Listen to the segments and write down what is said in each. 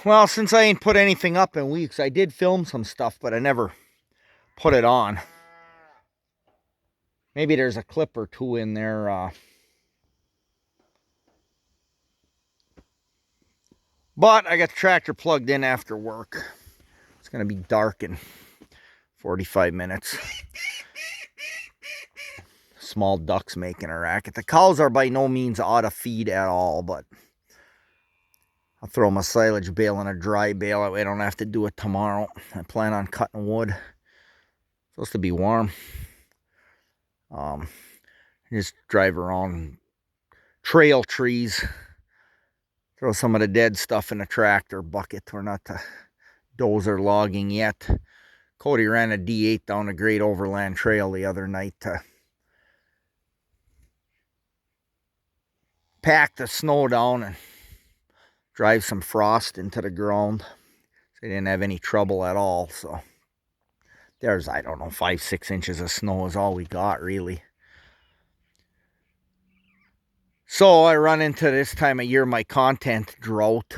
Well, since I ain't put anything up in weeks, I did film some stuff, but I never put it on. Maybe there's a clip or two in there. But I got the tractor plugged in after work. It's going to be dark in 45 minutes. Small ducks making a racket. The cows are by no means out of feed at all, but I'll throw them a silage bale and a dry bale. That way I don't have to do it tomorrow. I plan on cutting wood. It's supposed to be warm. Just drive around, trail trees. Throw some of the dead stuff in the tractor bucket. We're not to dozer logging yet. Cody ran a D8 down the Great Overland Trail the other night to pack the snow down and drive some frost into the ground. They didn't have any trouble at all. So there's, I don't know, 5-6 inches of snow is all we got, really. So I run into this time of year my content drought.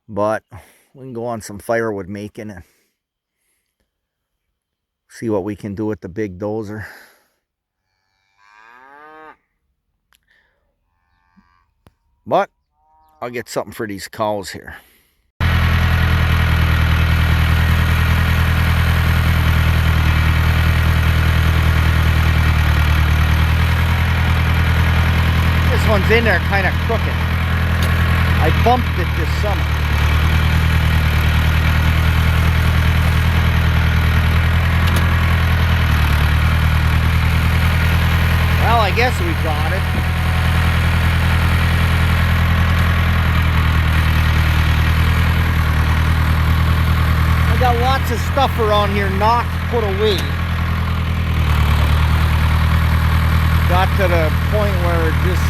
But we can go on some firewood making and see what we can do with the big dozer. But I'll get something for these cows here. This one's in there kind of crooked. I bumped it this summer. Well, I guess we got it. I got lots of stuff around here not put away. Got to the point where it just,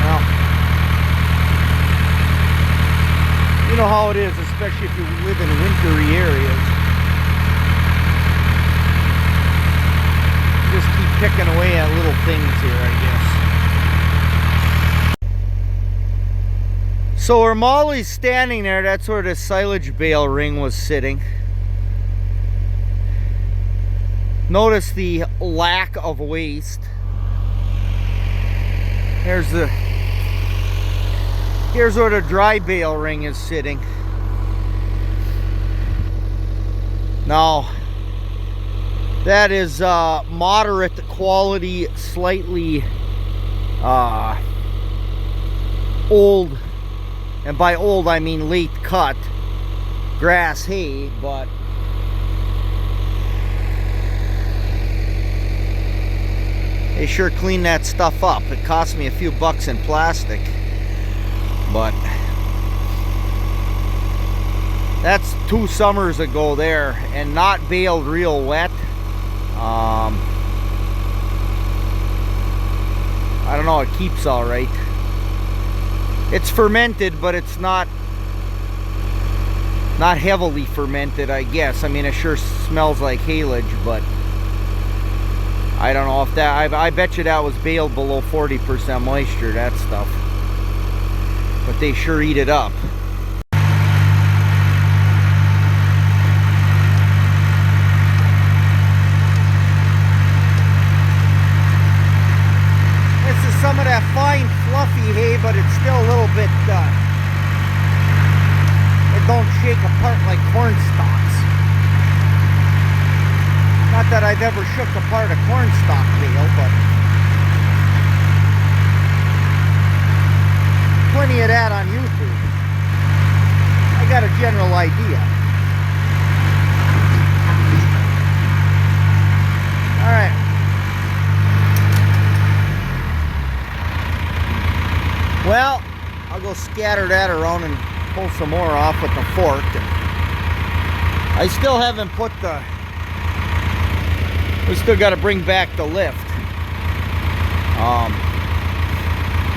well, you know how it is, especially if you live in wintry areas. You just keep picking away at little things here, I guess. So where Molly's standing there, that's where the silage bale ring was sitting. Notice the lack of waste. Here's where the dry bale ring is sitting. Now, that is moderate quality, slightly old, and by old I mean late cut grass hay, but they sure clean that stuff up. It cost me a few bucks in plastic, but that's 2 summers ago there, and not baled real wet. I don't know, it keeps all right. It's fermented, but it's not heavily fermented, I guess. I mean, it sure smells like haylage, but I don't know if that, I bet you that was baled below 40% moisture, that stuff. But they sure eat it up. This is some of that fine, fluffy hay, but it's still a little bit, it don't shake apart like corn stalks. Not that I've ever shook apart a corn stalk bale, but plenty of that on YouTube. I got a general idea. Alright. Well, I'll go scatter that around and pull some more off with the fork. I still haven't put the... We still got to bring back the lift.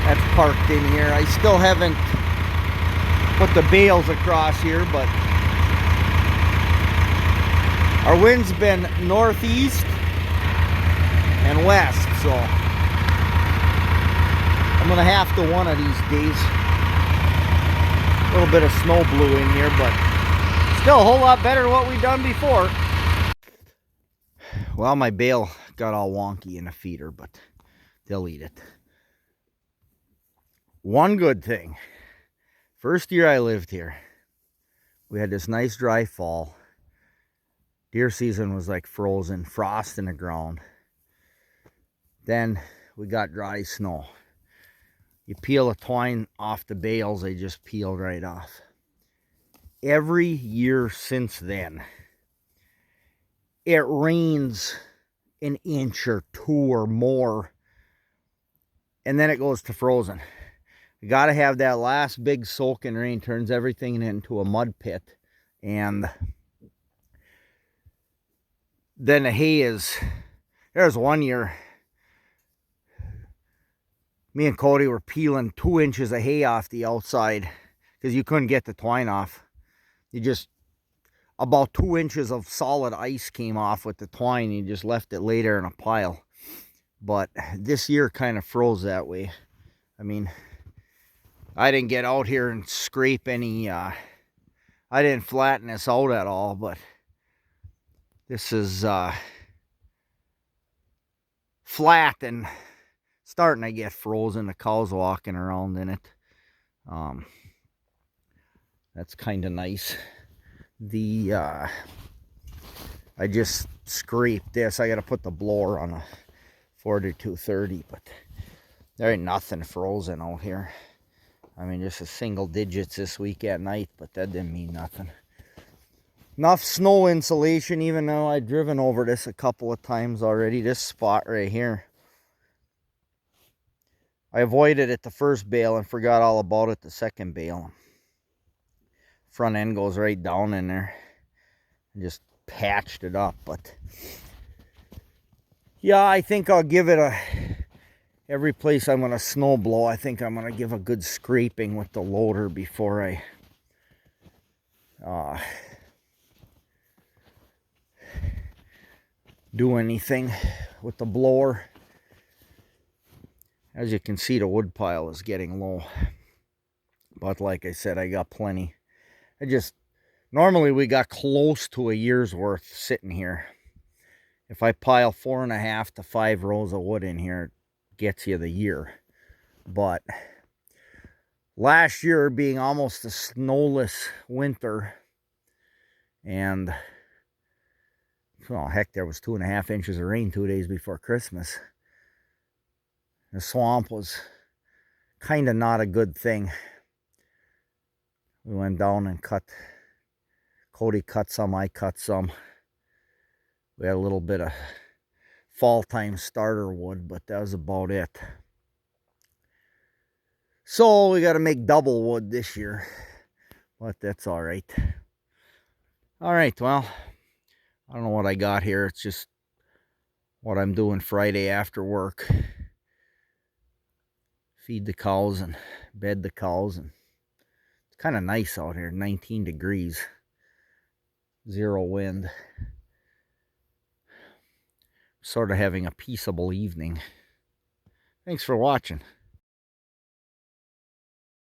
That's parked in here. I still haven't put the bales across here, but our wind's been northeast and west, so I'm I'm gonna have to one of these days. A little bit of snow blew in here, but still a whole lot better than what we've done before. Well, my bale got all wonky in the feeder, but they'll eat it. One good thing, first year I lived here, we had this nice dry fall. Deer season was like frozen, frost in the ground. Then we got dry snow. You peel the twine off the bales, they just peeled right off. Every year since then, it rains an inch or two or more, and then it goes to frozen. You got to have that last big soaking rain, turns everything into a mud pit, and then the hay is, there's one year, me and Cody were peeling 2 inches of hay off the outside because you couldn't get the twine off. You just, about 2 inches of solid ice came off with the twine. You just left it lay there in a pile. But this year kind of froze that way. I mean, I didn't get out here and scrape any, I didn't flatten this out at all, but this is flat and starting to get frozen. The cows walking around in it. That's kind of nice. The I just scraped this. I got to put the blower on a 4230, but there ain't nothing frozen out here. I mean, just a single digits this week at night, but that didn't mean nothing. Enough snow insulation, even though I've driven over this a couple of times already. This spot right here, I avoided it the first bale and forgot all about it the second bale. Front end goes right down in there. I just patched it up, but yeah, I think I'll give it a, every place I'm going to snow blow, I think I'm going to give a good scraping with the loader before I do anything with the blower. As you can see, the wood pile is getting low, but like I said, I got plenty. I just, normally we got close to a year's worth sitting here. If I pile 4.5 to 5 rows of wood in here, it gets you the year. But last year being almost a snowless winter, and well, heck, there was 2.5 inches of rain 2 days before Christmas. The swamp was kind of not a good thing. We went down and cut. Cody cut some, I cut some. We had a little bit of fall time starter wood, but that was about it. So we got to make double wood this year, but that's all right. All right, well, I don't know what I got here. It's just what I'm doing Friday after work. Feed the cows and bed the cows, and it's kind of nice out here. 19 degrees, 0 wind. Sort of having a peaceable evening. Thanks for watching.